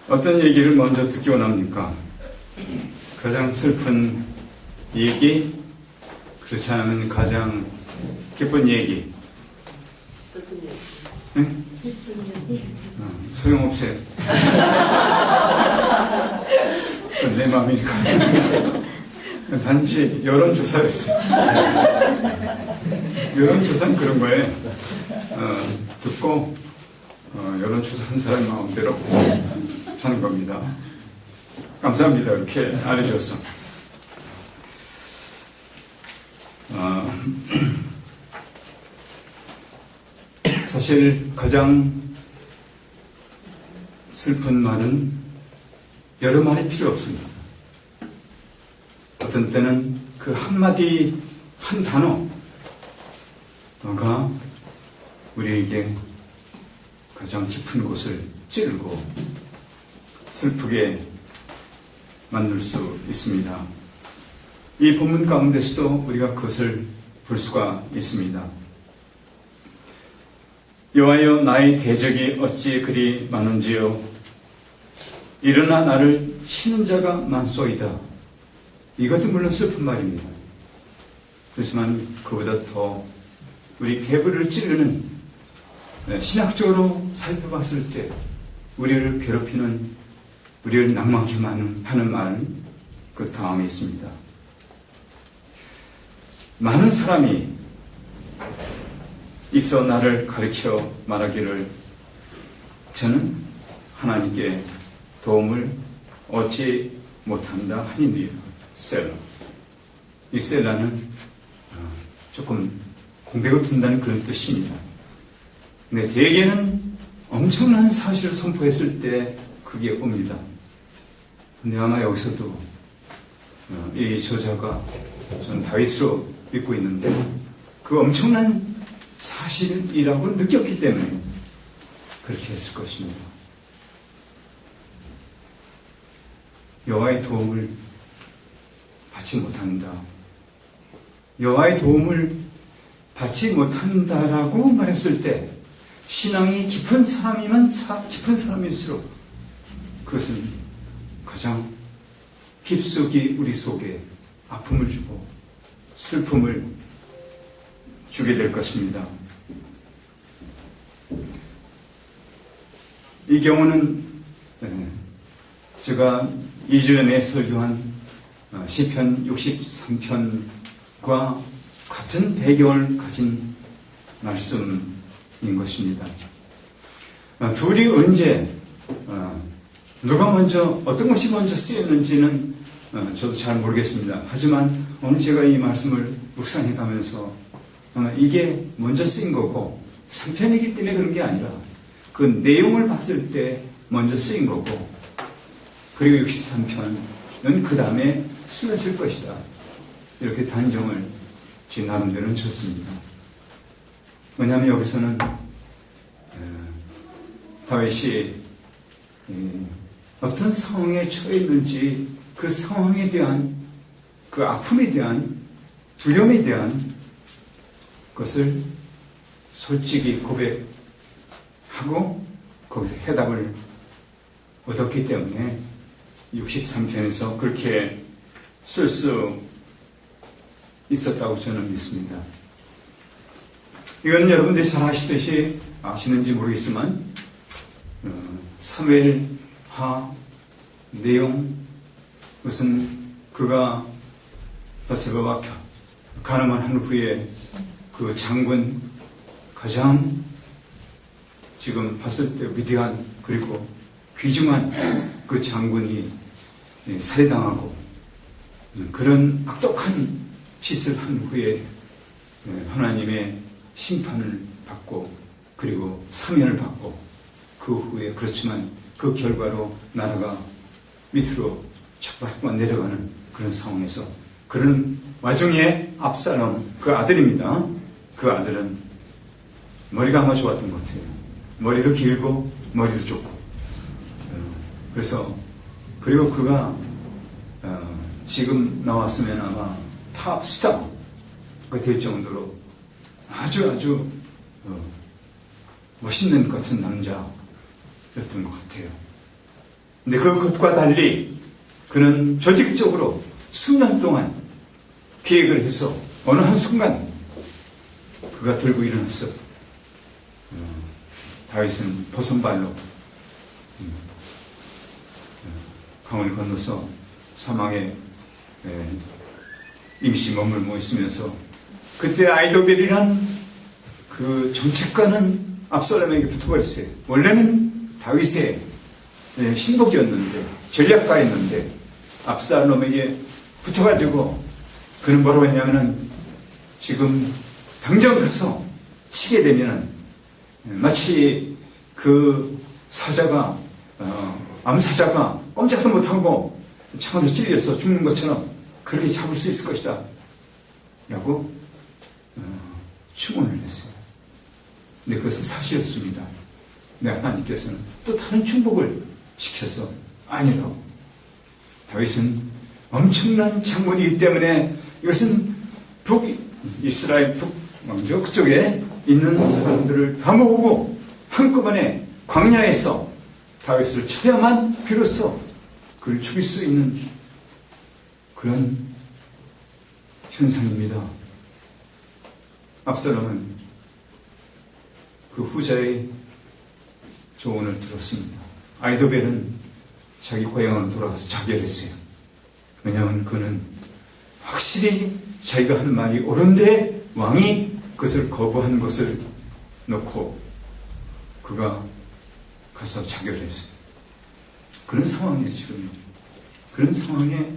어떤 얘기를 먼저 듣기 원합니까? 가장 슬픈 얘기, 그렇지 않으면 가장 기쁜 얘기. 응? 소용없어요. 내 마음이니까. 단지 여론조사였어요. 여론조사는 그런 거예요. 듣고 여론조사 한 사람 마음대로 하는 겁니다. 감사합니다. 이렇게 알려줘서. 사실 가장 슬픈 말은 여러 말이 필요 없습니다. 어떤 때는 그 한마디, 한 단어가 우리에게 가장 깊은 곳을 찌르고 슬프게 만들 수 있습니다. 이 본문 가운데서도 우리가 그것을 볼 수가 있습니다. 여호와여, 나의 대적이 어찌 그리 많은지요. 일어나 나를 치는 자가 많소이다. 이것도 물론 슬픈 말입니다. 그렇지만 그보다 더 우리 계부를 찌르는, 신학적으로 살펴봤을 때 우리를 괴롭히는, 우리를 낭망케 하는 말은 그 다음에 있습니다. 많은 사람이 있어 나를 가르쳐 말하기를 저는 하나님께 도움을 얻지 못한다 하니니. 셀라. 이 셀라는 조금 공백을 둔다는 그런 뜻입니다. 근데 대개는 엄청난 사실을 선포했을 때 그게 옵니다. 근데 아마 여기서도 이 저자가 저는 다윗으로 믿고 있는데 그 엄청난 사실이라고 느꼈기 때문에 그렇게 했을 것입니다. 여호와의 도움을 받지 못한다. 여호와의 도움을 받지 못한다라고 말했을 때 신앙이 깊은 사람이면 깊은 사람일수록 그것은 가장 깊숙이 우리 속에 아픔을 주고 슬픔을 주게 될 것입니다. 이 경우는 제가 2주 전에 설교한 시편 63편과 같은 배경을 가진 말씀인 것입니다. 둘이 언제 누가 먼저 어떤 것이 먼저 쓰였는지는 저도 잘 모르겠습니다. 하지만 오늘 제가 이 말씀을 묵상해 가면서 이게 먼저 쓰인 거고 3편이기 때문에 그런 게 아니라 그 내용을 봤을 때 먼저 쓰인 거고 그리고 63편은 그 다음에 쓰였을 것이다. 이렇게 단정을 제 나름대로는 쳤습니다. 왜냐하면 여기서는 다윗이 어떤 상황에 처해 있는지 그 상황에 대한 그 아픔에 대한 두려움에 대한 것을 솔직히 고백하고 거기서 해답을 얻었기 때문에 63편에서 그렇게 쓸 수 있었다고 저는 믿습니다. 이거는 여러분들이 잘 아시는지 모르겠지만 사무엘하 내용, 그것은 그가 바세바와 가늠을 한 후에 그 장군, 가장 지금 봤을 때 위대한 그리고 귀중한 그 장군이 살해당하고 그런 악독한 짓을 한 후에 하나님의 심판을 받고 그리고 사면을 받고 그 후에 그렇지만 그 결과로 나라가 밑으로 척박만 내려가는 그런 상황에서 그런 와중에 압살롬 그 아들입니다. 그 아들은 머리가 아마 좋았던 것 같아요. 머리도 길고 머리도 좁고 그래서 그리고 그가 지금 나왔으면 아마 탑 스타가 될 정도로 아주 멋있는 같은 남자였던 것 같아요. 근데 그것과 달리 그는 조직적으로 수년 동안 계획을 해서 어느 한순간 그가 들고 일어났어. 다윗은 버선발로 강을 건너서 사막에 임시 머물고 있으면서 그때 아이도벨이란 그 정책가는 압살롬에게 붙어버렸어요. 원래는 다윗의 신복이었는데, 전략가였는데 압살롬에게 붙어가지고 그는 뭐라고 했냐면은 지금 당장 가서 치게 되면은 마치 그 사자가 암사자가 꼼짝도 못하고 창으로 찔려서 죽는 것처럼 그렇게 잡을 수 있을 것이다 라고 충원을 했어요. 근데 그것은 사실이었습니다. 근데 하나님께서는 또 다른 충복을 시켜서 아니라고. 다윗은 엄청난 장군이기 때문에 이것은 이스라엘 북왕조 그쪽에 있는 사람들을 다 모으고 한꺼번에 광야에서 다윗을 쳐야만 비로소 그를 죽일 수 있는 그런 현상입니다. 압살롬은 그 후자의 조언을 들었습니다. 아이도벨은 자기 고향으로 돌아가서 자결했어요. 왜냐하면 그는 확실히 자기가 한 말이 옳은데 왕이 그것을 거부한 것을 놓고 그가 가서 자결했어요. 그런 상황이에요, 지금. 그런 상황에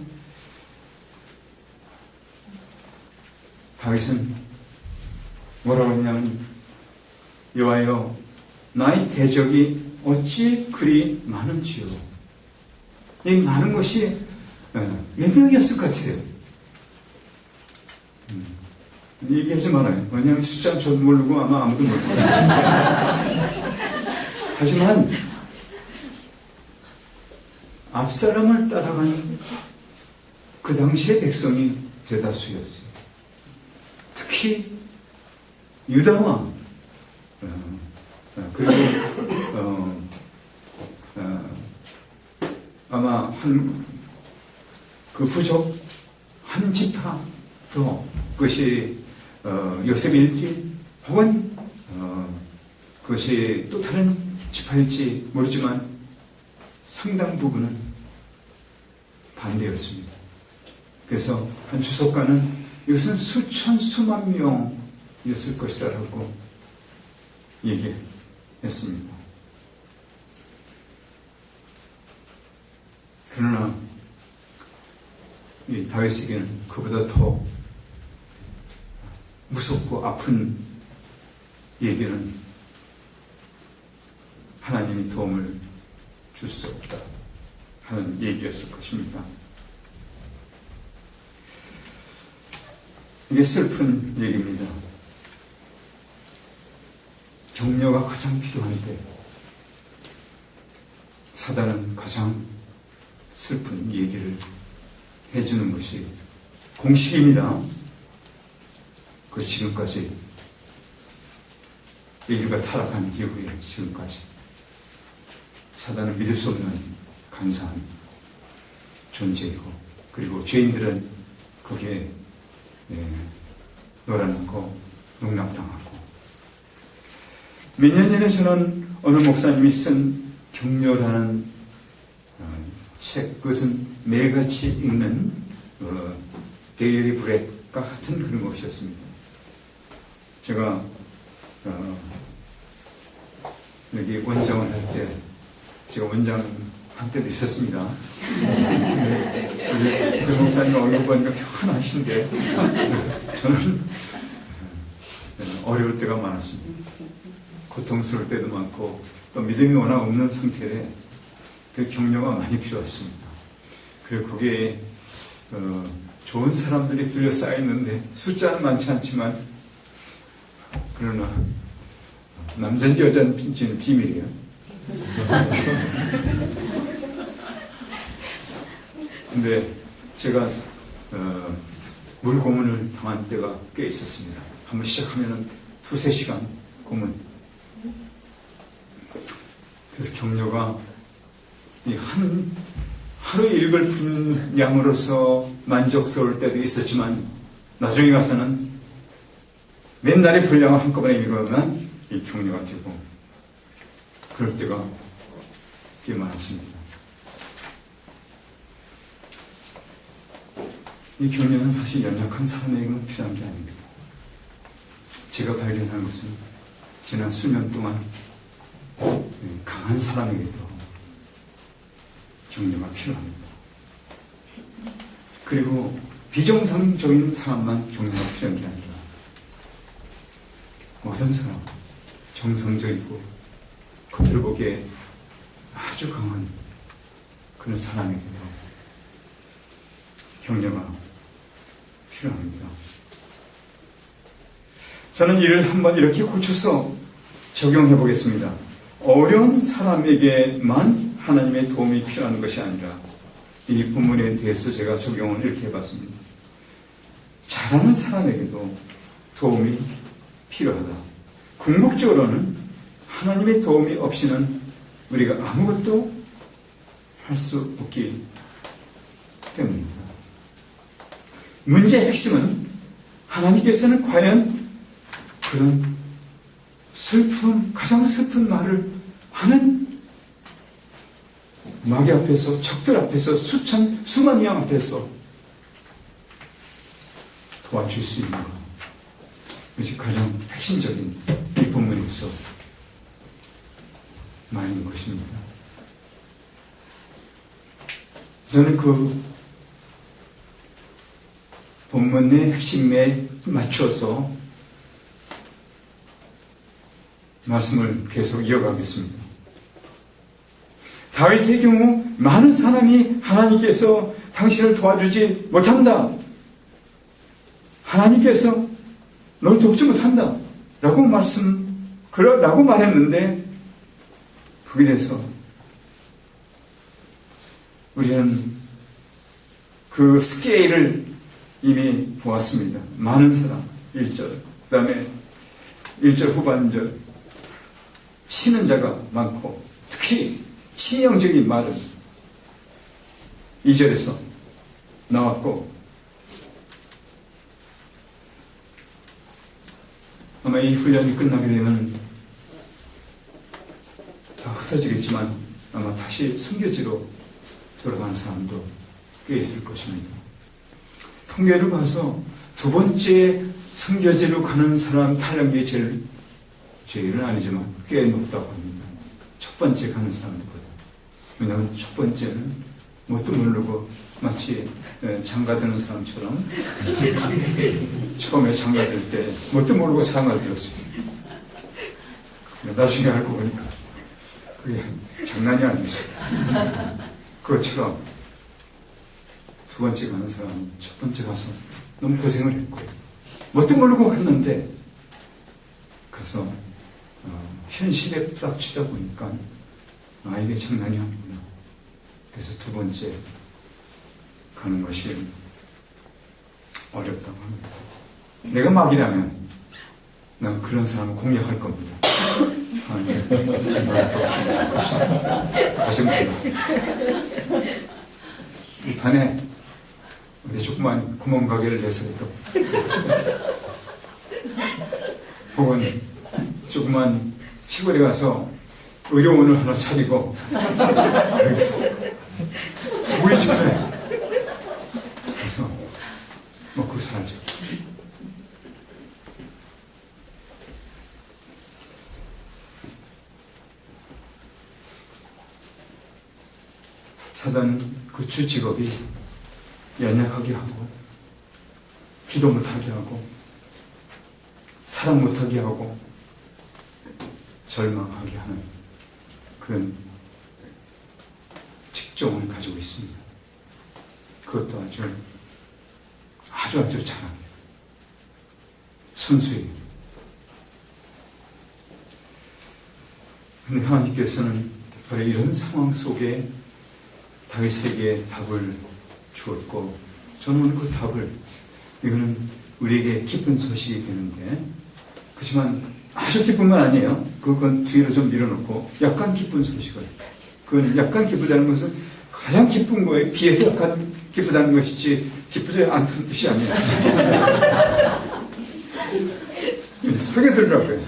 다윗은 뭐라고 했냐면, 여호와여, 나의 대적이 어찌 그리 많은지요. 이 많은 것이 몇 명이었을 것 같아요. 얘기하지 말아요. 왜냐하면 숫자는 저도 모르고 아마 아무도 모르고. 하지만 압살롬을 따라가는 그 당시의 백성이 대다수였어요. 특히 유다와 그리고 아마 그 부족 한 지파도 그것이 요셉일지 혹은 그것이 또 다른 지파일지 모르지만 상당 부분은 반대였습니다. 그래서 한 주석가는 이것은 수천 수만 명이었을 것이다라고 얘기했습니다. 그러나 이 다윗에게는 그보다 더 무섭고 아픈 얘기는 하나님이 도움을 줄 수 없다 하는 얘기였을 것입니다. 이게 슬픈 얘기입니다. 격려가 가장 필요한데 사단은 가장 슬픈 얘기를 해주는 것이 공식입니다. 그 지금까지 인류가 타락한 이후에 지금까지 사단은 믿을 수 없는 간사한 존재이고, 그리고 죄인들은 거기에 놀아놓고 농락당하고. 몇 년 전에 저는 어느 목사님이 쓴 격려라는 책, 그것은 매일같이 읽는 데일리 브렉과 같은 그런 것이었습니다. 제가 여기 원장을 할 때, 제가 원장 한때도 있었습니다. 그 목사님 얼굴 보니까 편하신데 저는 어려울 때가 많았습니다. 고통스러울 때도 많고 또 믿음이 워낙 없는 상태에 그 격려가 많이 필요했습니다. 그리고 거기에 좋은 사람들이 둘러싸여 있는데 숫자는 많지 않지만, 그러나 남자인지 여자인지는 비밀이에요. 근데 제가 물 고문을 당한 때가 꽤 있었습니다. 한번 시작하면 2-3시간 고문. 그래서 격려가 하루에 읽을 분량으로서 만족스러울 때도 있었지만 나중에 가서는 맨날의 분량을 한꺼번에 읽으면 이 격려가 되고 그럴 때가 꽤 많습니다. 이 격려는 사실 연약한 사람에게만 필요한 게 아닙니다. 제가 발견한 것은 지난 수년 동안 강한 사람에게도 격려가 필요합니다. 그리고 비정상적인 사람만 격려가 필요한 게 아니라 모든 사람, 정상적이고 겉으로 보기에 아주 강한 그런 사람에게도 격려가 필요합니다. 저는 이를 한번 이렇게 고쳐서 적용해 보겠습니다. 어려운 사람에게만 하나님의 도움이 필요한 것이 아니라 이 본문에 대해서 제가 적용을 이렇게 해봤습니다. 잘하는 사람에게도 도움이 필요하다. 궁극적으로는 하나님의 도움이 없이는 우리가 아무것도 할 수 없기 때문입니다. 문제의 핵심은 하나님께서는 과연 그런 가장 슬픈 말을 하는 마귀 앞에서, 적들 앞에서, 수만 양 앞에서 도와줄 수 있는 것. 이것이 가장 핵심적인 이 본문에서 말인 것입니다. 저는 그 본문의 핵심에 맞춰서 말씀을 계속 이어가겠습니다. 다윗의 경우 많은 사람이 하나님께서 당신을 도와주지 못한다. 하나님께서 널 돕지 못한다. 라고 말했는데 그에 대해서 우리는 그 스케일을 이미 보았습니다. 많은 사람, 1절. 그 다음에 1절 후반절. 치는 자가 많고, 특히 치명적인 말은 2절에서 나왔고, 아마 이 훈련이 끝나게 되면 다 흩어지겠지만 아마 다시 선교지로 돌아가는 사람도 꽤 있을 것입니다. 통계를 봐서 두 번째 선교지로 가는 사람 탄력이 제일은 아니지만 꽤 높다고 합니다. 첫 번째 가는 사람들보다. 왜냐하면 첫 번째는 뭣도 모르고 마치 장가드는 사람처럼 처음에 장가들 때 뭣도 모르고 장가를 들었어요. 나중에 알고 보니까 그게 장난이 아니었어요. 그것처럼 두 번째 가는 사람은 첫 번째 가서 너무 고생을 했고 뭣도 모르고 갔는데 그래서 현실에 부닥치다 보니까 이게 장난이 아니구나. 그래서 두 번째 가는 것이 어렵다고 합니다. 내가 막이라면 난 그런 사람을 공략할 겁니다. 다시 몰라. 이 판에 어디 조그만 구멍가게를 내서 혹은 조그만 시골에 가서 의료원을 하나 차리고 우리 집에 그래서 먹고 살죠. 사단은 그 주 직업이 연약하게 하고 기도 못하게 하고 사랑 못하게 하고 절망하게 하는 그런 직종을 가지고 있습니다. 그것도 아주 잘합니다. 순수히. 근데 하나님께서는 바로 이런 상황 속에 다윗에게 답을 주었고, 저는 그 답을, 이거는 우리에게 기쁜 소식이 되는데, 그렇지만 아주 기쁜 건 아니에요. 그건 뒤로 좀 밀어놓고 약간 기쁜 소식을 그건 약간 기쁘다는 것은 가장 기쁜 거에 비해서 약간 기쁘다는 것이지 기쁘지 않다는 뜻이 아니에요. 서게 들더라고요.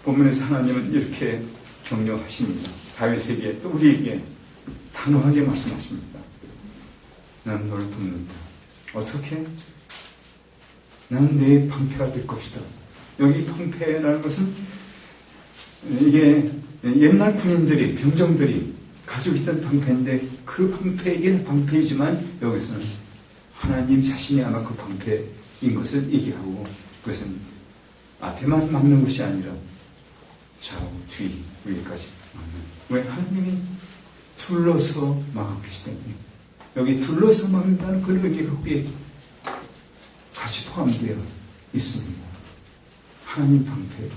본문에서 하나님은 이렇게 격려하십니다. 다윗에게 또 우리에게 단호하게 말씀하십니다. 나는 너를 돕는다. 어떻게? 나는 내 방패가 될 것이다. 여기 방패라는 것은 이게 옛날 군인들이, 병정들이 가지고 있던 방패인데 그 방패이긴 방패이지만 여기서는 하나님 자신이 아마 그 방패인 것을 얘기하고 그것은 앞에만 막는 것이 아니라 좌우, 뒤, 위까지 막는. 왜? 하나님이 둘러서 막았기 때문에 여기 둘러서 막는다는 그런 의미가 거기에 같이 포함되어 있습니다. 하나님 방패.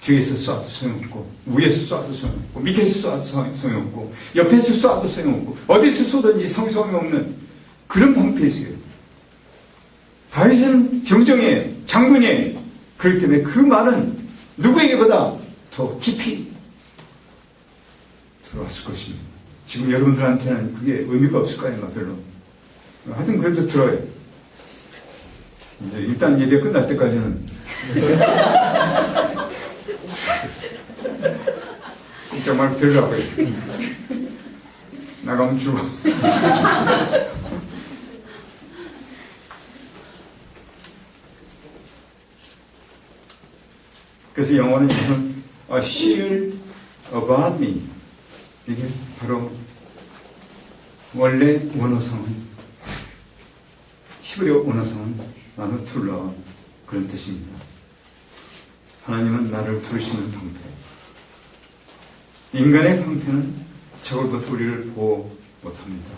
뒤에서 쏴도 소용없고 위에서 쏴도 소용없고 밑에서 쏴도 소용없고 옆에서 쏴도 소용없고 어디서 쏘든지 소용없는 그런 방패이세요. 다윗은 병정이에요. 장군이에요. 그렇기 때문에 그 말은 누구에게보다 더 깊이 들어왔을 것입니다. 지금 여러분들한테는 그게 의미가 없을 거 아니에요. 별로. 하여튼 그래도 들어요. 이제 일단 예배 끝날 때까지는 꼼짝 말고 들으라고요. 나가면 죽어. 그래서 영어는 A shield about me. 이게 바로 원래 원어성은 히브리어 원어성은 나를 둘러 그런 뜻입니다. 하나님은 나를 두르시는 방패. 인간의 방패는 적으로부터 우리를 보호 못합니다.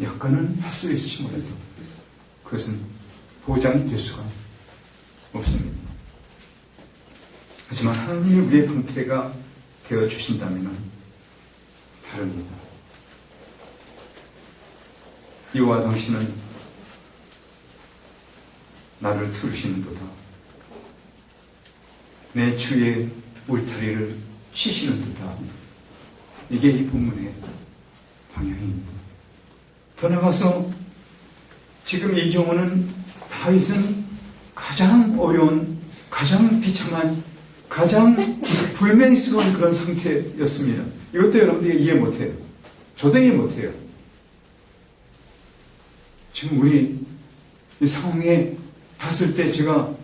약간은 할 수 있을지 몰라도 그것은 보장이 될 수가 없습니다. 하지만 하나님이 우리의 방패가 되어주신다면 다릅니다. 여호와 당신은 나를 두르시는도다. 내 주의 울타리를 치시는도다. 이게 이 본문의 방향입니다. 더 나아가서 지금 이 경우는 다윗은 가장 어려운, 가장 비참한, 가장 불명스러운 그런 상태였습니다. 이것도 여러분들이 이해 못해요. 저도 이해 못해요. 지금 우리 이 상황에 봤을 때 제가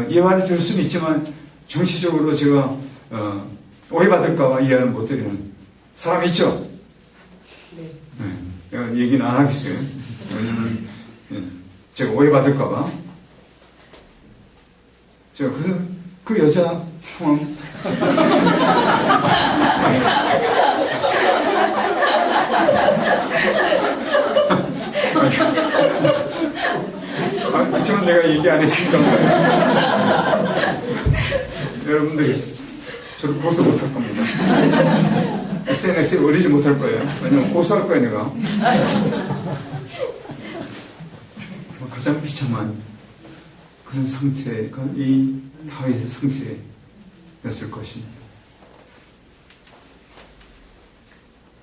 예화를 들을 수는 있지만 정치적으로 제가 오해받을까봐 이해를 못드리는 사람 있죠? 네. 제가 얘기는 안 하겠어요. 왜냐면 제가 오해받을까봐. 제가 그 여자 상황 그렇지만 내가 얘기 안 했으니까 여러분들이 저를 고소 못할 겁니다. SNS에 올리지 못할 거예요. 왜냐면 고소할 거예요 내가. 가장 비참한 그런 상태가 이 다윗의 상태였을 것입니다.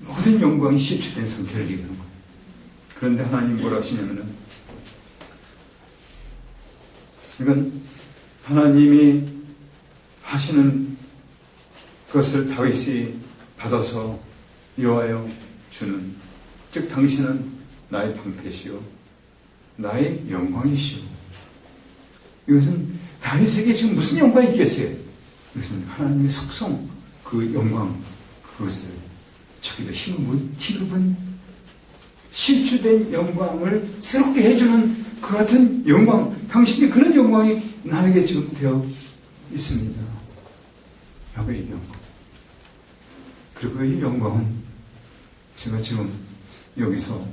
모든 영광이 실추된 상태를 얘기하는 거예요. 그런데 하나님 뭐라 하시냐면은 이건 하나님이 하시는 것을 다윗이 받아서 여호와여 주는, 즉 당신은 나의 방패시오 나의 영광이시오. 이것은 다윗에게 지금 무슨 영광이 있겠어요? 이것은 하나님의 속성, 그 영광, 그것을 자기도 힘입은 실추된 영광을 새롭게 해주는 그 같은 영광, 당신의 그런 영광이 나에게 지금 되어 있습니다. 야훼의 영광. 그리고 이 영광은 제가 지금 여기서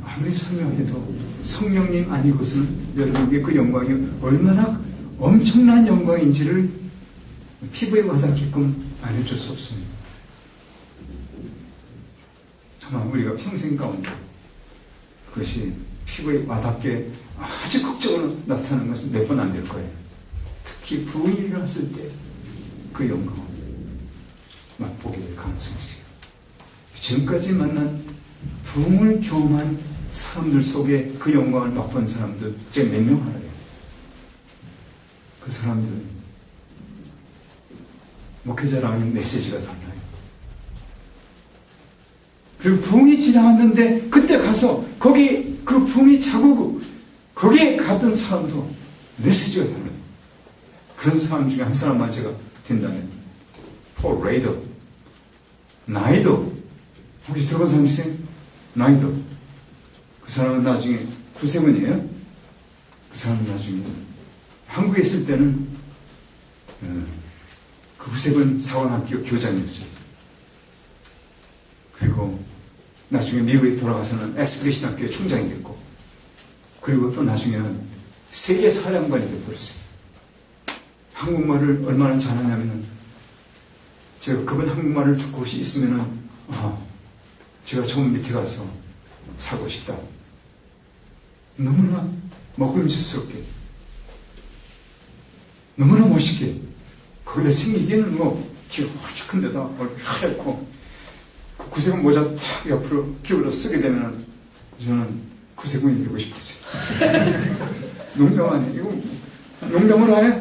아무리 설명해도 성령님 아니고서는 여러분에게 그 영광이 얼마나 엄청난 영광인지를 피부에 와닿게끔 알려줄 수 없습니다. 정말 우리가 평생 가운데 그것이 피부에 와닿게 아주 극적으로 나타나는 것은 몇 번 안 될 거예요. 특히 부흥이 일어났을 때 그 영광을 맛보게 될 가능성이 있어요. 지금까지 만난 부흥을 경험한 사람들 속에 그 영광을 맛본 사람들 제가 몇 명 알아요. 그 사람들은 목회자라는 메시지가 달라요. 그리고 부흥이 지나갔는데 그때 가서 거기 그 부흥이 자국 거기에 갔던 사람도 메시지가 달라요. 그런 사람 중에 한 사람만 제가 된다면 폴 레이더, 나이도 혹시 들어본 사람 있어요? 나이도. 그 사람은 나중에 구세군이에요. 그 사람은 나중에 한국에 있을 때는 그 구세군 사관학교 교장이었어요. 그리고 나중에 미국에 돌아가서는 에스프리 신학교의 총장이 됐고, 그리고 또 나중에는 세계 사령관이 되어버렸어요. 한국말을 얼마나 잘하냐면은, 제가 그분 한국말을 듣고 있으면은, 제가 저 밑에 가서 살고 싶다. 너무나 먹음직스럽게, 너무나 멋있게, 거기다 생기기는 키가 훨씬 큰데다 하얗고, 구세군 모자 탁 옆으로 기울여 쓰게 되면 저는 구세군이 되고 싶었어요. 농담 아니에요? 이거 농담으로 해?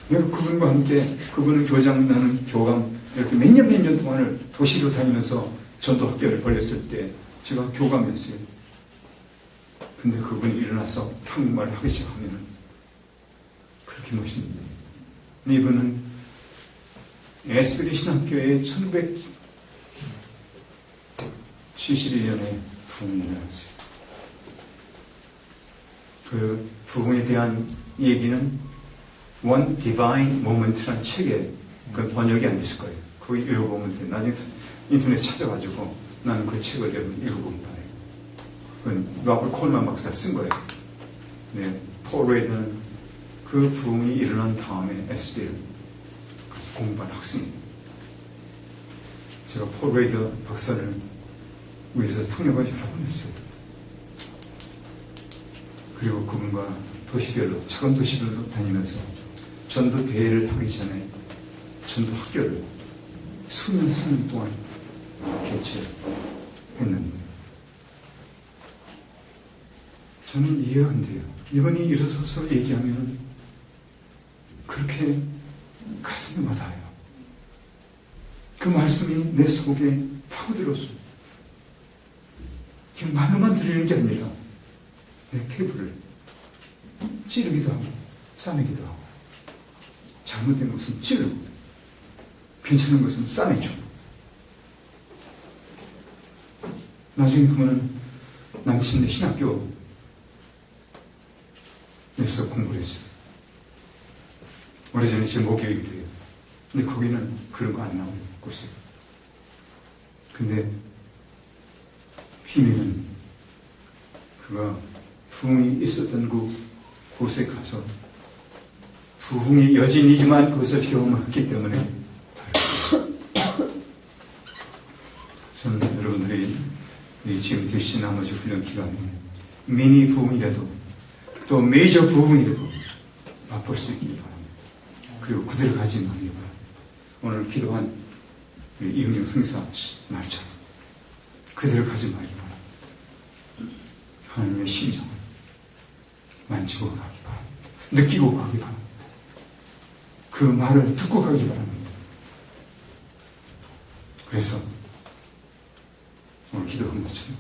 내가 그분과 함께, 그분은 교장, 나는 교감, 이렇게 몇 년 동안을 도시로 다니면서 전도 학교를 벌렸을 때 제가 교감이었어요. 근데 그분이 일어나서 한국말을 하기 시작하면 그렇게 멋있는데, 이분은 에스프리 신학교에 1971년에 부흥이 일어났어요. 그 부흥에 대한 얘기는 One Divine Moment라는 책에, 그 번역이 안 됐을 거예요. 그거 읽어보면 돼. 나중에 인터넷에 찾아가지고 나는 그 책을 여러분 읽어보면 봐요. 그건 로버트 콜만 박사 쓴 거예요. 네, 폴 레이더는 그 부흥이 일어난 다음에 에스디를 가서 공부한 학생이에요. 제가 폴 레이더 박사를 위해서 통역을 여러 번 했어요. 그리고 그분과 도시별로, 작은 도시별로 다니면서 전도 대회를 하기 전에 전도 학교를 수년 동안 개최했는데, 저는 이해가 안 돼요. 이번이 일어서서 얘기하면 그렇게 가슴이 와닿아요. 그 말씀이 내 속에 파고들었어요. 그냥 말로만 들리는 게 아니라 내 피부를 찌르기도 하고 싸매기도 하고, 잘못된 것은 찌르고 괜찮은 것은 싸매주고. 나중에 그거는 남친네 신학교에서 공부를 했어요. 오래전에 제 목요일이 돼요. 근데 거기는 그런 거 안 나오는 곳이에요. 근데 비밀은 그가 부흥이 있었던 곳에 가서 부흥의 여진이지만 그것을 경험했기 때문에 저는 여러분들이 지금 드신 나머지 훈련 기간에 미니 부흥이라도 또 메이저 부흥이라도 맛볼 수 있기 바랍니다. 그리고 그대로 가지 말기 바랍니다. 오늘 기도한 이은영 성사 말처럼 그대로 가지 말기 바랍니다. 하나님의 심정을 만지고 가기 바랍니다. 느끼고 가기 바랍니다. 그 말을 듣고 가기 바랍니다. 그래서 오늘 기도한 것처럼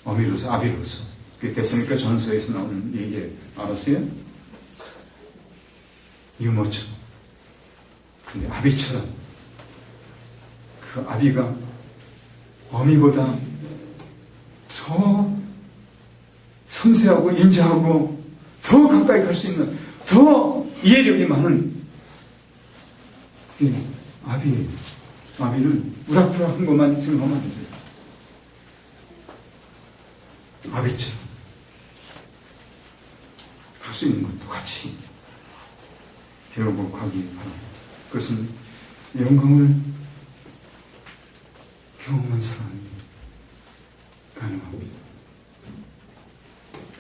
어미로서 아비로서, 그 데살로니가 전서에서 나오는 얘기 알았어요? 유모처럼, 근데 아비처럼, 그 아비가 어미보다 더 섬세하고 인자하고 더 가까이 갈 수 있는, 더 이해력이 많은 아비예요. 아비는 우락부락한 것만 생각하면 안 돼요. 아비처럼 할 수 있는 것도 같이 배워보고 가기 바랍니다. 그것은 영광을 경험한 사람이 가능합니다.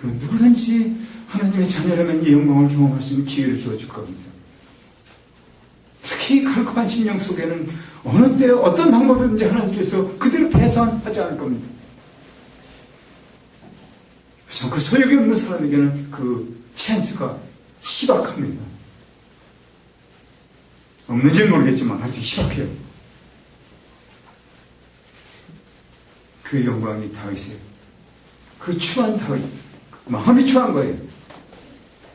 누구든지 하나님의 자녀라면 이 영광을 경험할 수 있는 기회를 주어줄 겁니다. 특히 갈급한 심령 속에는 어느 때 어떤 방법이든지 하나님께서 그대로 배선하지 않을 겁니다. 그래서 그 소용이 없는 사람에게는 그 찬스가 희박합니다. 없는지는 모르겠지만 아주 희박해요. 그 영광이 다윗이에요. 그 추한 다윗, 마음이 추한 거예요.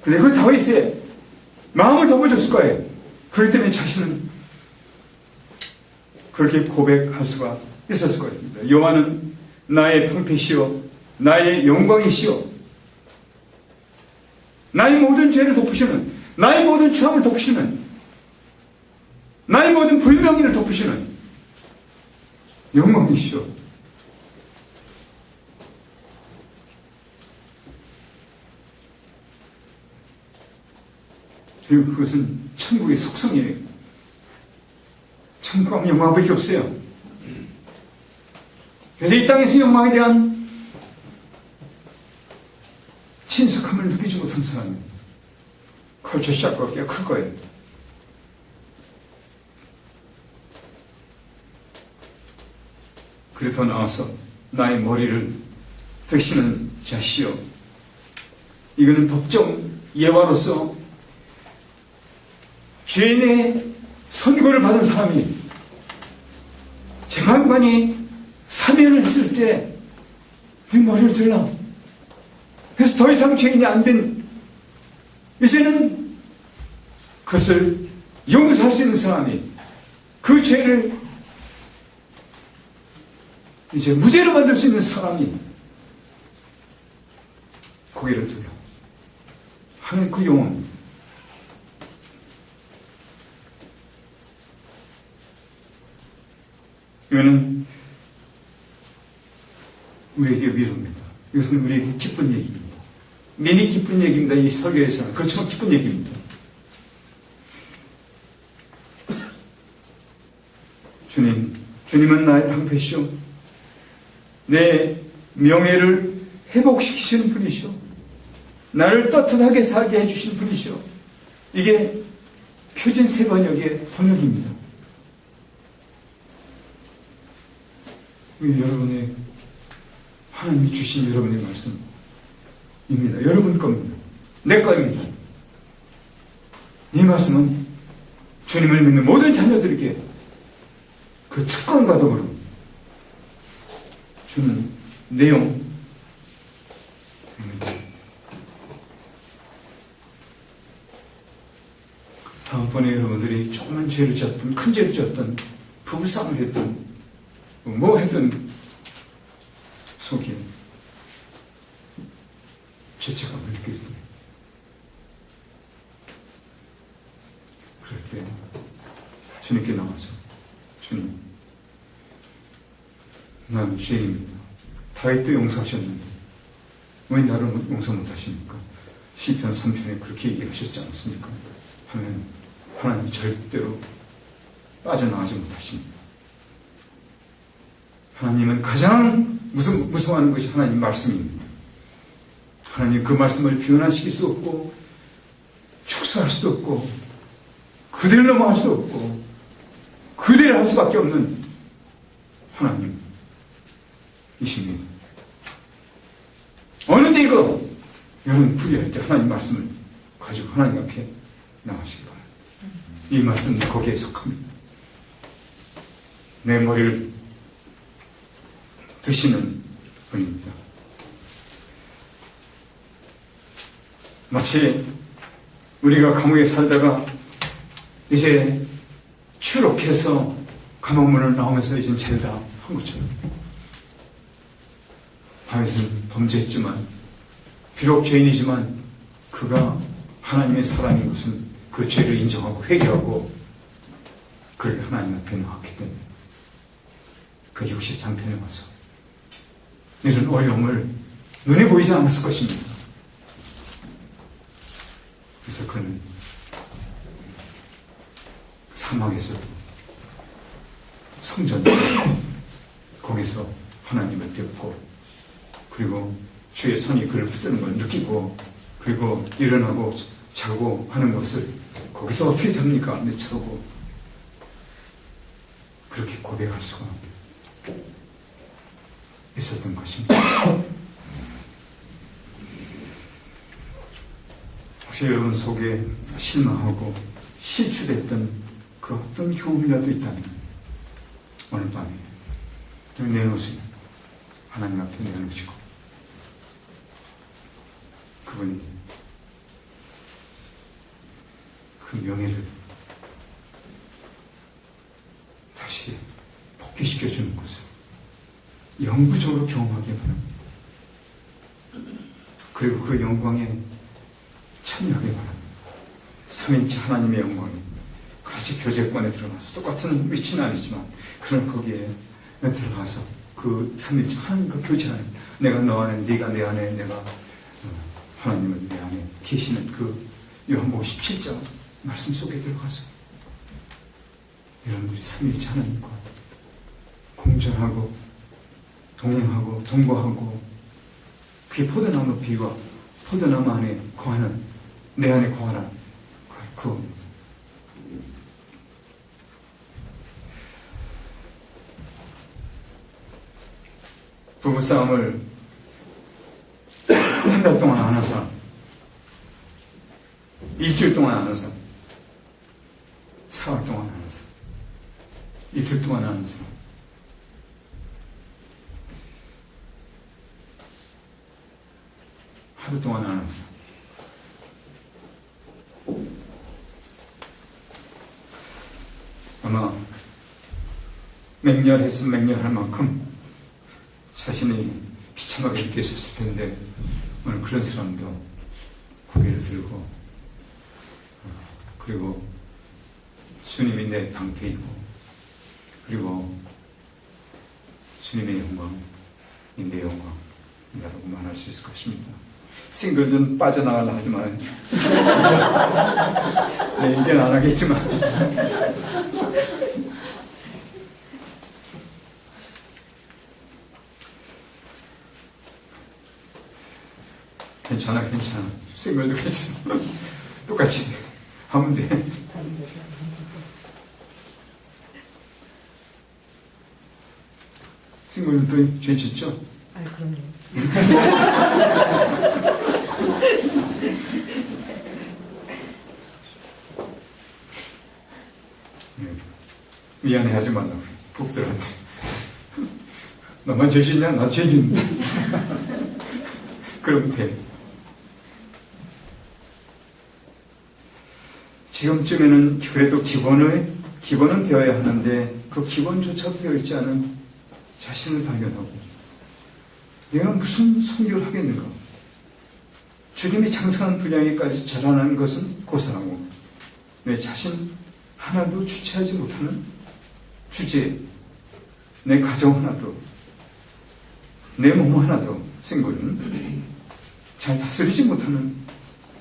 근데 그 다윗의 마음을 덮어줬을 거예요. 그렇기 때문에 자신은 그렇게 고백할 수가 있었을 겁니다. 여호와는 나의 방패시요 나의 영광이시요 나의 모든 죄를 덮으시는, 나의 모든 추함을 덮으시는, 나의 모든 불명예를 덮으시는 영광이시요. 그리고 그것은 천국의 속성이에요. 천국 하면 영광밖에 없어요. 그래서 이 땅에서 영광에 대한 친숙함을 느끼지 못한 사람은 컬처 샷과 꽤 클 거예요. 그래 더 나아서 나의 머리를 드시는 자시오. 이거는 법정 예화로서 죄인의 선고를 받은 사람이 재판관이 사면을 했을 때 네 머리를 들라. 그래서 더 이상 죄인이 안 된, 이제는 그것을 용서할 수 있는 사람이 그 죄를 이제 무죄로 만들 수 있는 사람이 고개를 들어 하는 그 용어입니다. 이거는 우리에게 위로입니다. 이것은 우리에게 기쁜 얘기입니다. 매니 기쁜 얘기입니다. 이 설교에서는. 그렇지만 기쁜 얘기입니다. 주님은 나의 방패시오. 내 명예를 회복시키시는 분이시오. 나를 떳떳하게 살게 해주시는 분이시오. 이게 표준 세번역의 번역입니다. 여러분의 하나님이 주신 여러분의 말씀입니다. 여러분 겁니다. 내 거입니다. 이 말씀은 주님을 믿는 모든 자녀들에게 그 특권과 더불어 주는 내용입니다. 다음번에 여러분들이 조그만 죄를 졌든 큰 죄를 졌든 부부싸움을 했든 뭐 했든 속에 죄책감을 느낄 때, 그럴 때 주님께 나와서 주님, 나는 죄인입니다. 다윗도 용서하셨는데 왜 나를 용서 못하십니까? 시편 3편에 그렇게 얘기하셨지 않습니까? 하면 하나님이 절대로 빠져나가지 못하십니다. 하나님은 가장 무서워하는 것이 하나님 말씀입니다. 하나님 그 말씀을 변화시킬 수 없고 축소할 수도 없고 그대로 넘어갈 수도 없고 그대로 할 수밖에 없는 하나님이십니다. 어느 때 이거 여러분 불의할 때 하나님 말씀을 가지고 하나님 앞에 나가시기 바랍니다. 이 말씀은 거기에 속합니다. 내 머리를 드시는 분입니다. 마치 우리가 감옥에 살다가 이제 추록해서 감옥문을 나오면서 이제 제다 한 것처럼 다윗은 범죄했지만 비록 죄인이지만 그가 하나님의 사람인 것은 그 죄를 인정하고 회개하고 그를 하나님 앞에 나왔기 때문에 그 63편에 와서 이런 어려움을 눈에 보이지 않았을 것입니다. 그래서 그는 사막에서도 성전에 거기서 하나님을 뵙고 그리고 주의 손이 그를 붙드는 걸 느끼고, 그리고 일어나고 자고 하는 것을 거기서 어떻게 잡니까? 미쳐고 그렇게 고백할 수가 있었던 것입니다. 혹시 여러분 속에 실망하고 실추됐던 그 어떤 경험이라도 있다면 오늘 밤에 내놓으시면 하나님 앞에 내놓으시고 그분이 그 명예를 다시 복귀시켜주는 것을 영구적으로 경험하기 바랍니다. 그리고 그 영광에 참여하기 바랍니다. 삼위일체 하나님의 영광이 같이 교제권에 들어가서 똑같은 위치는 아니지만 그러나 거기에 들어가서 그 삼위일체 하나님과 교제하는, 내가 너 안에, 네가 내 안에, 내가 하나님은 내 안에 계시는 그 요한복음 17장 말씀 속에 들어가서 여러분들이 삼위일체 하나님과 공존하고 동행하고 동거하고, 그게 포도나무 비와 포도나무 안에 거하는, 내 안에 거하는 그 부부싸움을 한 달 동안 안 한 사람, 일주일 동안 안 한 사람, 사흘 동안 안 한 사람, 이틀 동안 안 한 사람, 하루 동안 안 한 사람. 아마 맹렬했으면 맹렬할 만큼 자신이 비참하게 느꼈을 텐데, 오늘 그런 사람도 고개를 들고, 그리고 주님이 내 방패이고, 그리고 주님의 영광이 내 영광이라고 말할 수 있을 것입니다. 싱글들은 빠져나가려 하지만 네, 이제는 안 하겠지만 괜찮아. 싱글도 괜찮아. 똑같이 하면 돼. 싱글도 죄 짓죠? 아, 그럼요. 미안해 하지 말라고, 북들한테. 너만 죄 짓냐? 나도 죄 짓는데. 그러면 돼. 지금쯤에는 그래도 기본은 되어야 하는데 그 기본조차도 되어 있지 않은 자신을 발견하고, 내가 무슨 성교를 하겠는가? 주님이 창성한 분야에까지 자라나는 것은 고사하고, 내 자신 하나도 주체하지 못하는 주제, 내 가정 하나도, 내 몸 하나도, 생고는 잘 다스리지 못하는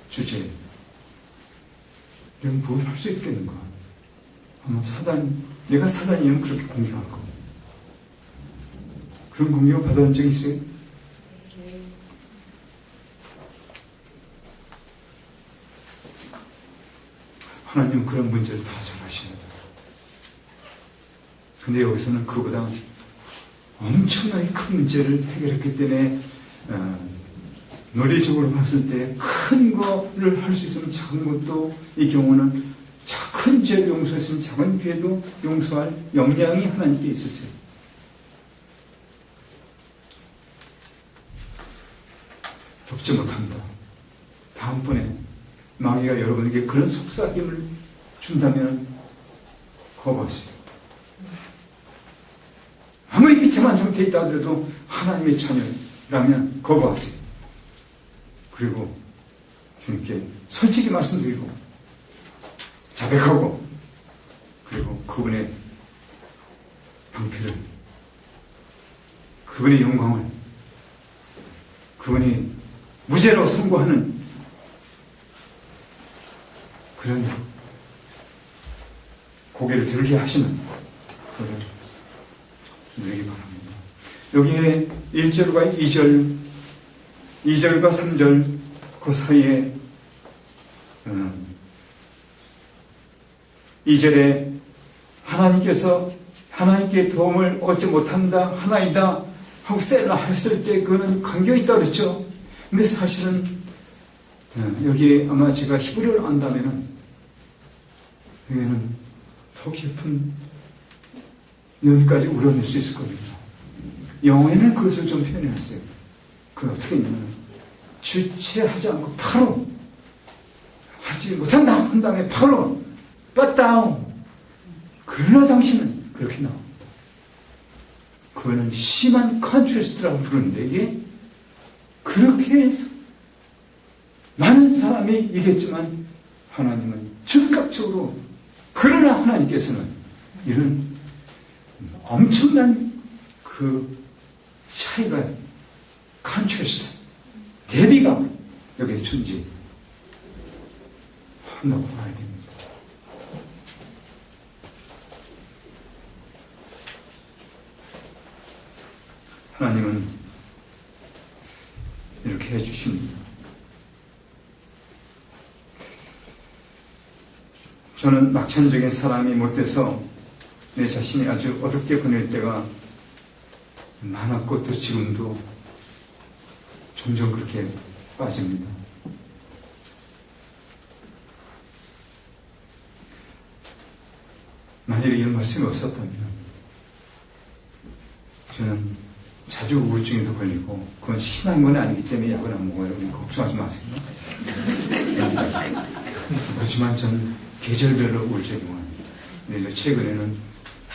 주제, 내가 뭘 할 수 있겠는가? 아마 내가 사단이면 그렇게 공격할 겁니다. 그런 공격을 받아본 적 있어요? 하나님은 그런 문제를 다 잘 아십니다. 근데 여기서는 그보다 엄청나게 큰 문제를 해결했기 때문에 논리적으로 봤을 때 큰 거를 할 수 있으면 작은 것도, 이 경우는 큰 죄를 용서했으면 작은 죄도 용서할 역량이 하나님께 있으세요. 돕지 못한다. 다음번에 마귀가 여러분에게 그런 속삭임을 준다면 거부하세요. 아무리 비참한 상태에 있다 하더라도 하나님의 자녀라면 거부하세요. 그리고 주님께 솔직히 말씀드리고 자백하고, 그리고 그분의 방패를, 그분의 영광을, 그분이 무죄로 선고하는 그런 고개를 들게 하시는 그를 누리기 바랍니다. 여기에 1절과 2절 2절과 3절 그 사이에 2절에 하나님께 도움을 얻지 못한다 하나이다 하고 셀라 했을 때 그거는 간격이 있다 그랬죠. 근데 사실은 여기에 아마 제가 히브리어를 안다면은 여기는 더 깊은 여기까지 우러낼 수 있을 겁니다. 영어에는 그것을 좀 표현했어요. 그건 어떻게 했냐면 주체하지 않고 바로 하지 못한다 한 다음에 바로 but down. 그러나 당신은 그렇게 나옵니다. 그거는 심한 컨트레스트라고 부르는데 이게 그렇게 많은 사람이 얘기했지만 하나님은 즉각적으로 그러나 하나님께서는 이런 엄청난 그 차이가 컨트레스트 대비가 여기에 존재한다고 봐야 됩니다. 하나님은 이렇게 해주십니다. 저는 낙천적인 사람이 못돼서 내 자신이 아주 어둡게 보낼 때가 많았고 또 지금도 종종 그렇게 빠집니다. 만약에 이런 말씀이 없었다면 저는 자주 우울증에도 걸리고 그건 심한 건 아니기 때문에 약을 안 먹어요. 걱정하지 마세요. 그렇지만 저는 계절별로 우울증이 와요. 최근에는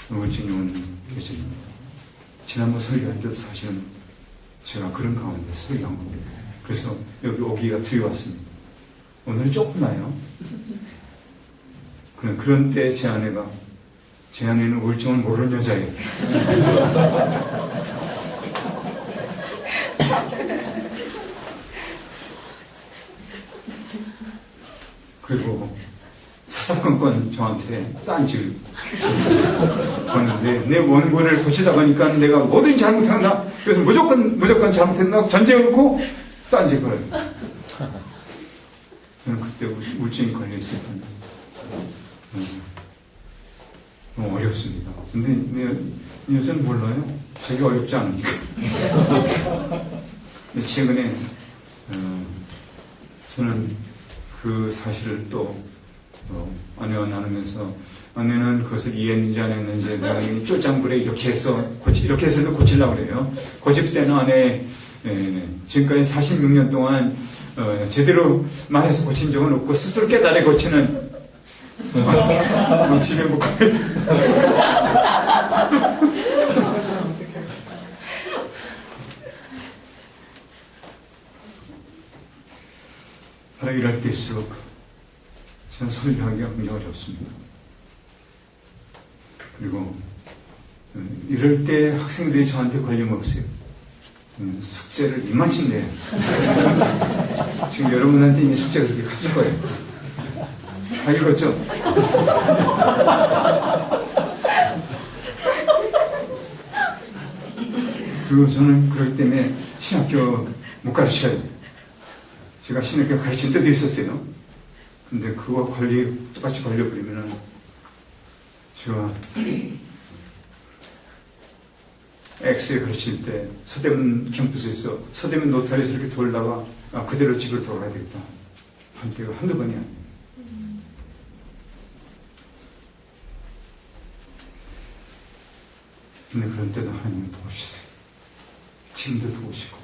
우울증이 오는 계절입니다. 지난번 설교할 때도 사실은 제가 그런 가운데 설교한 겁니다. 그래서 여기 오기가 두려웠습니다. 오늘은 조금 나요. 그런 때 제 아내는 우울증을 모르는 여자예요. 그리고 사사건건 저한테 딴지를 하는데 내 원고를 고치다 보니까 내가 뭐든 잘못한다. 그래서 무조건 잘못했나 전제해놓고 딴지 걸어요. 저는 그때 우울증이 걸려있을 텐데 너무 어렵습니다. 근데 내 여자는 몰라요. 되게 어렵지 않으니까. 근데 최근에 저는 그 사실을 또 아내와 나누면서 아내는 그것을 이해했는지 안 했는지 내가 쪼장불에 이렇게 해서도 고치려고 그래요. 고집세는 아내 지금까지 46년 동안 제대로 말해서 고친 적은 없고 스스로 깨달아 고치는 집에 못 가요. 바로 이럴 때일수록 저는 설교하기가 굉장히 어렵습니다. 그리고 이럴 때 학생들이 저한테 걸림없어요. 숙제를 이만큼 내요. 지금 여러분한테 이미 숙제가 그렇게 갔을 거예요. 다 읽었죠? 그리고 저는 그렇기 때문에 신학교 못 가르쳐야 돼요. 제가 신학교 가르칠 때도 있었어요. 근데 그거 똑같이 걸려버리면은 제가 X에 가르칠 때 서대문 캠퍼스에서 서대문 노타리에서 이렇게 돌다가 그대로 집으로 돌아가야 되겠다. 한 때가 한두 번이 아니에요. 근데 그런 때도 하나님은 도우시세요. 지금도 도우시고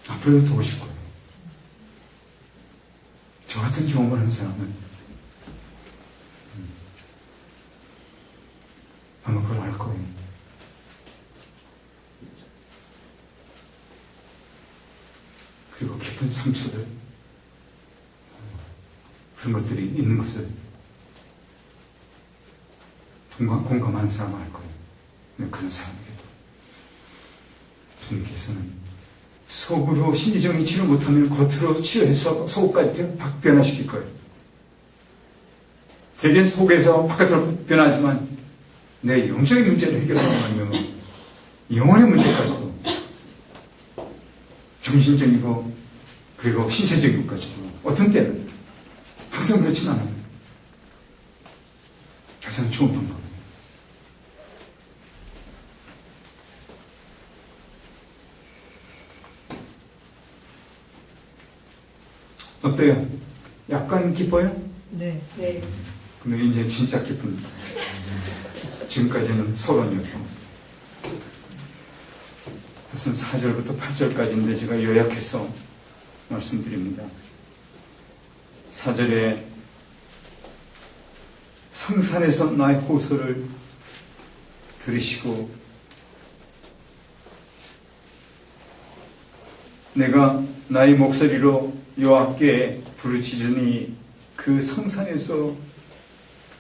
앞으로도 도우실 거예요. 저 같은 경험을 하는 사람은 아마 그걸 알 거예요. 그리고 깊은 상처들 그런 것들이 있는 것을 공감하는 사람은 알 거예요. 그런 사람에게도 주님께서는 속으로 심리적인 치료 못하면 겉으로 치료해서 속까지 변화시킬 거예요. 대개는 속에서 바깥으로 변하지만 내 영적인 문제를 해결하는 거면 영혼의 문제까지도 정신적이고 그리고 신체적인 것까지도 어떤 때는 항상 그렇진 않아요. 가장 좋은 방법이에요. 어때요? 약간 기뻐요? 네. 네. 근데 이제 진짜 기쁜. 지금까지는 서론이었고. 우선 4절부터 8절까지인데 제가 요약해서 말씀드립니다. 4절에 성산에서 나의 호소를 들으시고 내가 나의 목소리로 여호와께 부르짖으니 그 성산에서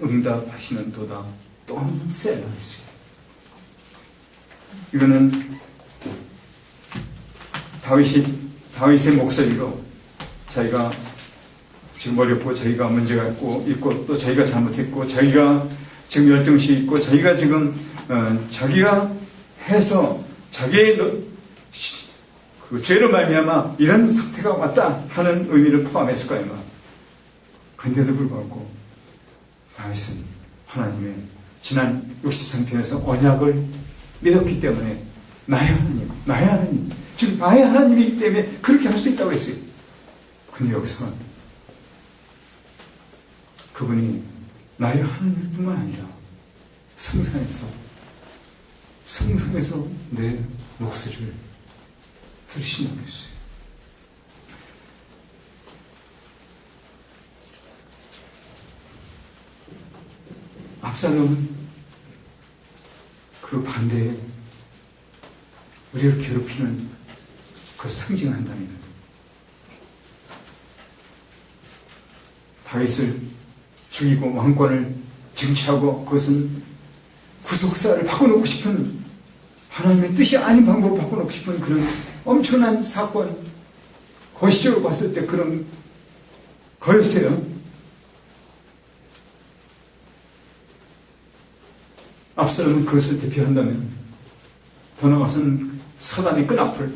응답하시는도다. 또 셀러했어요. 이거는 다윗의 목소리로 자기가 지금 어렵고 자기가 문제가 있고 또 자기가 잘못했고 자기가 지금 열등시 있고 자기가 지금 자기가 해서 자기의 그 죄로 말미암아 이런 상태가 왔다 하는 의미를 포함했을 거예요. 그런데도 불구하고 다윗은 하나님의 지난 63편에서 언약을 믿었기 때문에 나의 하나님 지금 나의 하나님이기 때문에 그렇게 할 수 있다고 했어요. 근데 여기서는 그분이 나의 하나님일 뿐만 아니라 성산에서 내 목소리를 들으신다고 했어요. 압살롬은 그 반대에 우리를 괴롭히는 그 상징한다면 다윗을 죽이고 왕권을 쟁취하고 그것은 구속사를 바꿔놓고 싶은 하나님의 뜻이 아닌 방법을 바꿔놓고 싶은 그런 엄청난 사건, 거시적으로 봤을 때 그런 거였어요. 압살롬은 그것을 대표한다면 더 나아가서는 사단의 끈앞을,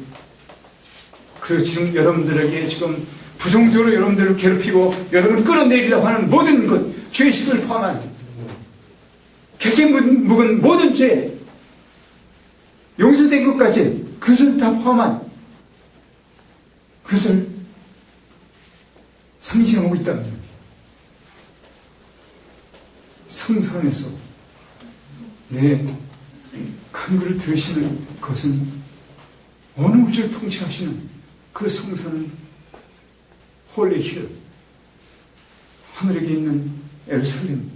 그리고 지금 여러분들에게 지금 부정적으로 여러분들을 괴롭히고 여러분을 끌어내리려고 하는 모든 것, 죄식을 포함한 객게 묵은 모든 죄, 용서된 것까지 그것을 다 포함한 그것을 상징하고 있다는 거예요. 성산에서 내 간구를 들으시는 것은 어느 우주를 통치하시는 그 성산은 홀리힐, 하늘에 있는 예루살렘,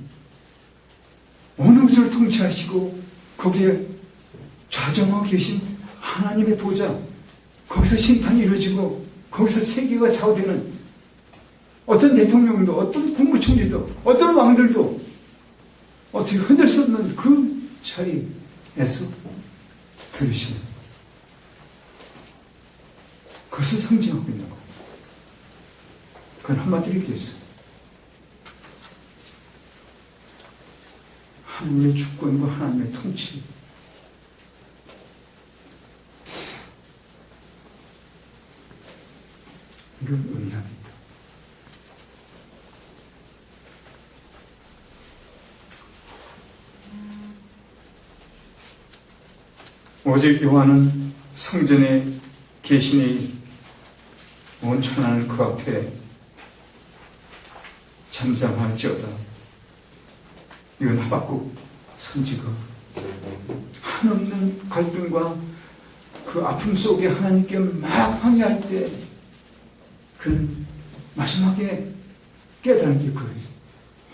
어느 우주를 통치하시고 거기에 좌정하고 계신 하나님의 보좌, 거기서 심판이 이루어지고 거기서 세계가 좌우되는 어떤 대통령도 어떤 국무총리도 어떤 왕들도 어떻게 흔들 수 없는 그 자리에서 들으시는 그것을 상징하고 있는 거예요. 그건 한마디로 얘기했어요. 하나님의 주권과 하나님의 통치, 이런 의미합니다. 오직 요한은 성전에 계시니 온천하는 그 앞에 잠잠할지어다. 이건 하박국 선지가 한없는 갈등과 그 아픔 속에 하나님께 막 항의할 때 그는 마지막에 깨달은 게 그거예요.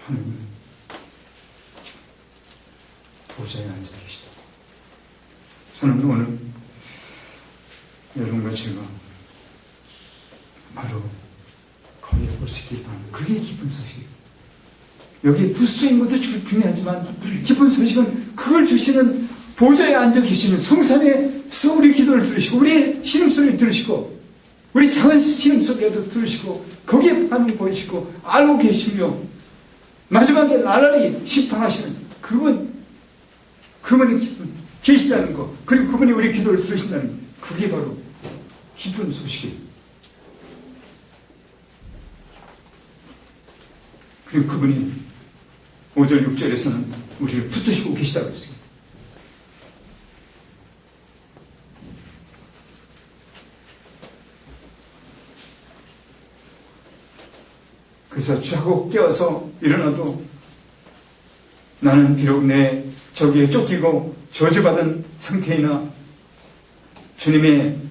하나님 보좌에 앉아 계시다. 저는 오늘 여러분과 제가 바로 거기에 볼 수 있기 바랍니다. 그게 기쁜 소식이에요. 여기 부수적인 것도 중요하지만 기쁜 소식은 그걸 주시는 보좌에 앉아 계시는 성산에서 우리 기도를 들으시고 우리의 신음소리를 들으시고 우리 작은 신음소리라도 들으시고 거기에 반응 보이시고 알고 계시며 마지막에 나날이 심판하시는 그분이 기쁜 계시다는 것, 그리고 그분이 우리 기도를 들으신다는 것, 그게 바로 기쁜 소식이에요. 그리고 그분이 5절 6절에서는 우리를 붙드시고 계시다고 했어요. 그래서 자고 깨어서 일어나도 나는 비록 내 적에 쫓기고 저주받은 상태이나 주님의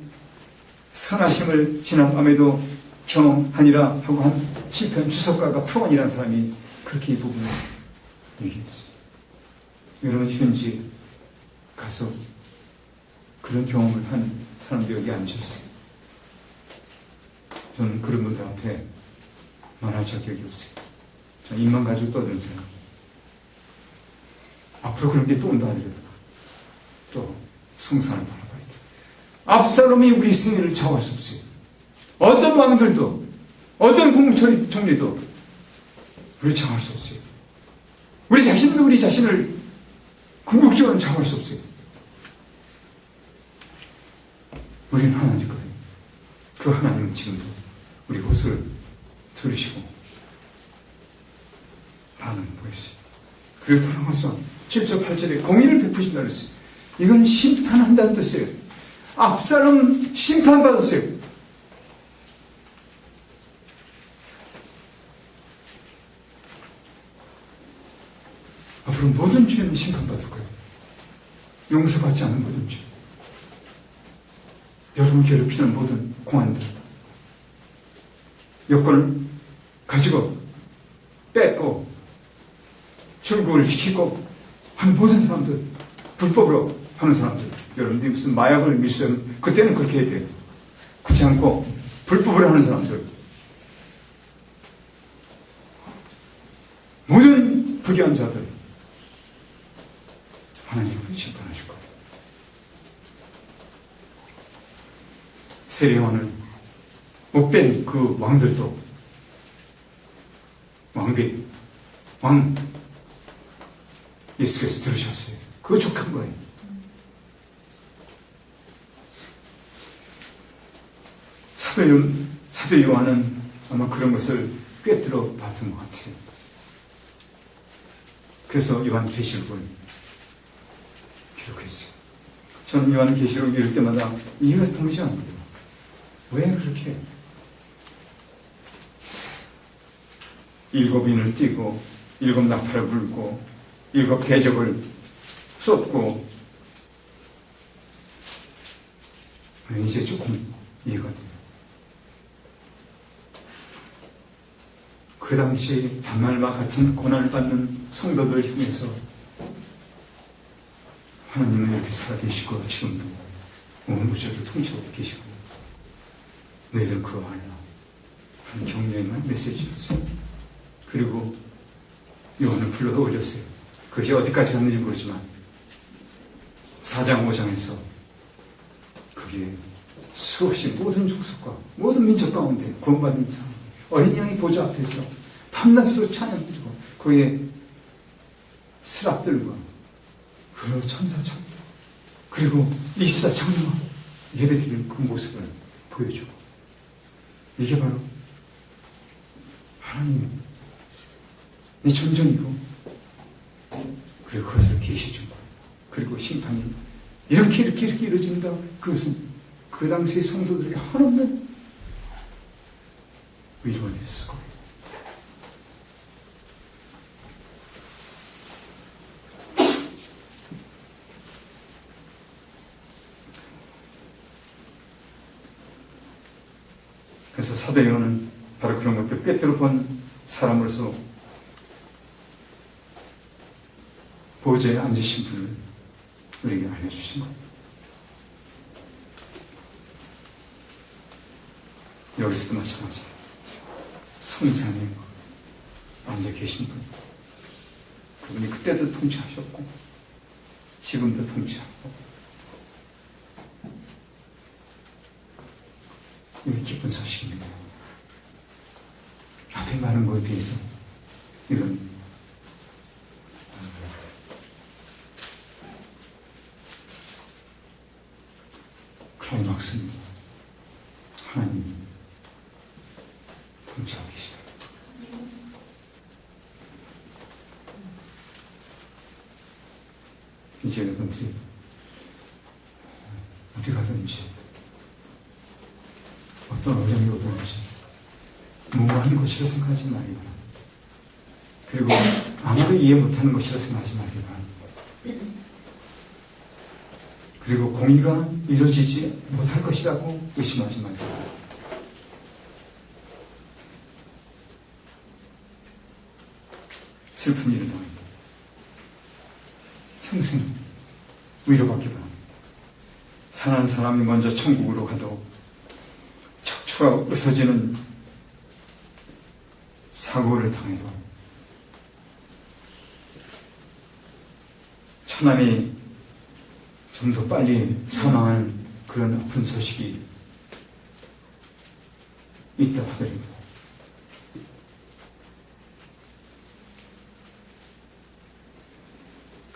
선하심을 지난 밤에도 경험하니라 하고 한 시편 주석가가 프원이라는 사람이 그렇게 이 부분을 얘기했어요. 여러분 현지에 가서 그런 경험을 한 사람들이 여기 앉아있어요. 저는 그런 분들 앞에 말할 자격이 없어요. 저는 입만 가지고 떠드는 사람. 앞으로 그런 게 또 온다 하더라도 또 성산을 바라봐야 돼요. 압살롬이 우리 생애를 좌우할 수 없어요. 어떤 왕들도 어떤 국무총리도 우리 좌우할 수 없어요. 우리 자신도 우리 자신을 궁극적으로 좌우할 수 없어요. 우리는 하나님 거예요. 그 하나님은 지금도 우리 호소를 들으시고 반응을 보였어요. 그리고 돌아가서 7절 8절에 공의를 베푸신다 그랬어요. 이건 심판한다는 뜻이에요. 압살롬 심판받았어요. 앞으로 모든 죄는 심판받을 거예요. 용서받지 않는 모든 죄. 여러분 괴롭히는 모든 공안들, 여권을 가지고 뺏고 출국을 시키고 하는 모든 사람들, 불법으로 하는 사람들, 여러분들이 무슨 마약을 밀수하면 그때는 그렇게 해야 돼요. 그렇지 않고 불법으로 하는 사람들, 모든 불의한 자들 하나님은 심판하실 거예요. 세례요한을 못 뺀 그 왕들도 왕 예수께서 들으셨어요. 그거 족한 거예요. 사도 요한은 아마 그런 것을 꿰뚫어 봤던 것 같아요. 그래서 요한계시록을 기록했어요. 저는 요한계시록 읽을 때마다 이해가 통하지 않거든요. 왜 그렇게 7인을 띠고 7 나팔을 불고 7 대접을 쏟고 이제 조금 이해가 돼요. 그 당시 단말과 같은 고난을 받는 성도들을 향해서 하나님은 이렇게 살아계시고 지금도 온 우주를 통치하고 계시고 너희들 그러하라 하는 격려의 메시지였어요. 그리고 요한을 불러다 올렸어요. 그것이 어디까지 갔는지 모르지만 4장 5장에서 그게 수없이 모든 족속과 모든 민족 가운데 구원받는 사람, 어린 양의 보좌 앞에서 밤낮으로 찬양 드리고 거기에 스랍들과 그 천사 천사 그리고 24장로와 예배드리는 그 모습을 보여주고 이게 바로 하나님 이 존전이고 그리고 그것을 계시 준 거예요. 그리고 심판이 이렇게 이루어진다. 그것은 그 당시의 성도들에게 한없는 위로가 됐을 거예요. 그래서 사도 요한은 바로 그런 것들 꿰뚫어 본 사람으로서 보좌에 앉으신 분을 우리에게 알려주신 것. 여기서도 마찬가지예요. 성산에 앉아 계신 분. 그분이 그때도 통치하셨고 지금도 통치하고 이게 기쁜 소식입니다. 앞에 많은 것에 비해서 이건 클라이막스입니다. 이제 여러분들이 어디 가든지 어떤 어려움이 오든지 무모한 것이라 생각하지 말기 바랍니다. 그리고 아무도 이해 못하는 것이라 생각하지 말기 바랍니다. 그리고 공의가 이루어지지 못할 것이라고 의심하지 말기 바랍니다. 슬픈 일을 당합니다. 평생 위로받기 바랍니다. 사는 사람이 먼저 천국으로 가도 척추가 으서지는 사고를 당해도 처남이 좀 더 빨리 사망한 그런 아픈 소식이 있다 하더라도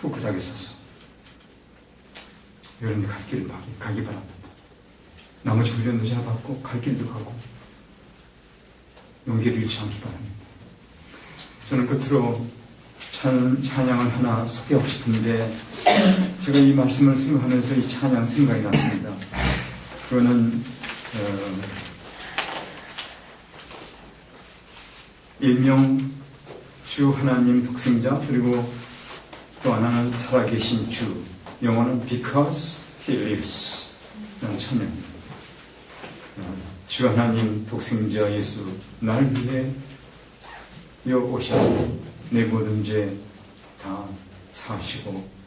꿋꿋하게 서서 여러분이 갈 길을 가기 바랍니다. 나머지 훈련도 잘 받고 갈 길도 가고 용기를 잃지 않기 바랍니다. 저는 끝으로 찬양을 하나 소개하고 싶은데 제가 이 말씀을 생각하면서 이 찬양 생각이 났습니다. 그거는 일명 주 하나님 독생자, 그리고 또 하나는 살아계신 주, 영어는 Because He Lives 라는 찬양입니다. 주 하나님 독생자 예수, 날 위해 오셔 내 모든 죄 다 사하시고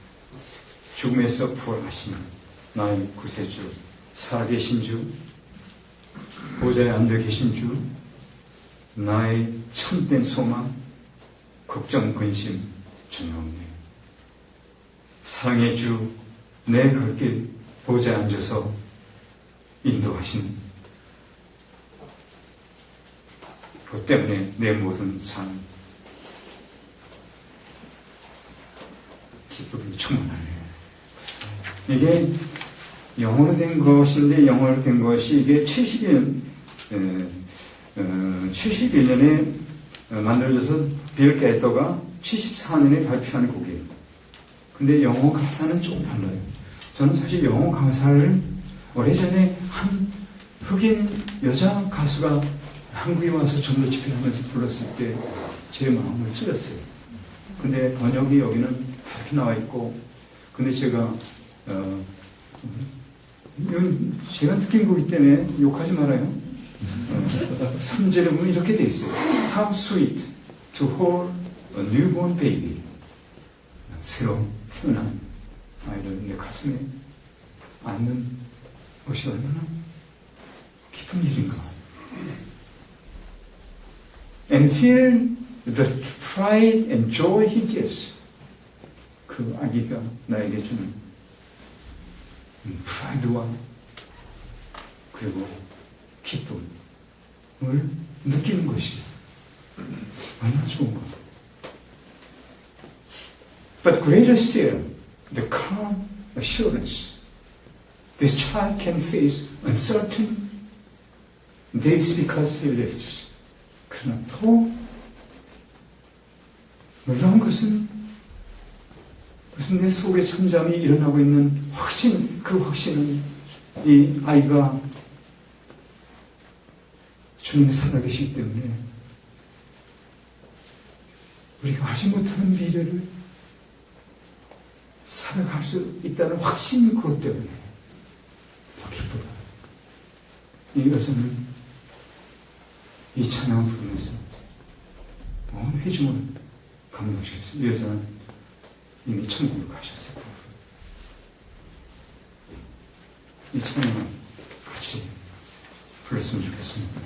죽음에서 부활하신 나의 구세주, 살아계신 주, 보좌에 앉아 계신 주, 나의 참된 소망, 걱정, 근심 전혀 없네. 사랑의 주, 내 갈 길 보좌에 앉아서 인도하신 그것 때문에 내 모든 삶 기쁨이 충만하네요. 이게 영어로 된 것인데, 영어로 된 것이 이게 71년에 만들어져서 빌 게터가 74년에 발표한 곡이에요. 근데 영어 가사는 조금 달라요. 저는 사실 영어 가사를 오래전에 한 흑인 여자 가수가 한국에 와서 전도 집회를 하면서 불렀을 때 제 마음을 찔렀어요. 근데 번역이 여기는 다르게 나와 있고, 근데 제가 제가 느낀 거기 때문에 욕하지 말아요. 3절에 보면 이렇게 돼 있어요. How sweet to hold a newborn baby. 새로 태어난 아이를 내 가슴에 안는 것이 얼마나 기쁜 일인가. And feel the pride and joy he gives. 그 아기가 나에게 주는 프라이드와 그리고 기쁨을 느끼는 것이 얼마나 좋은가. But greater still, the calm assurance this child can face uncertain days because he lives. 그러나 더 놀라운 것은 내 속에 잠잠히 일어나고 있는 확신, 그 확신은 이 아이가 주님이 살아계시기 때문에 우리가 알지 못하는 미래를 살아갈 수 있다는 확신, 그것 때문에 더 기쁘다. 이 여성은 이 찬양을 부르면서 온 회중을 감동시켰어요. 이 여성은 이미 천국으로 가셨어요. 이 찬양을 같이 불렀으면 좋겠습니다.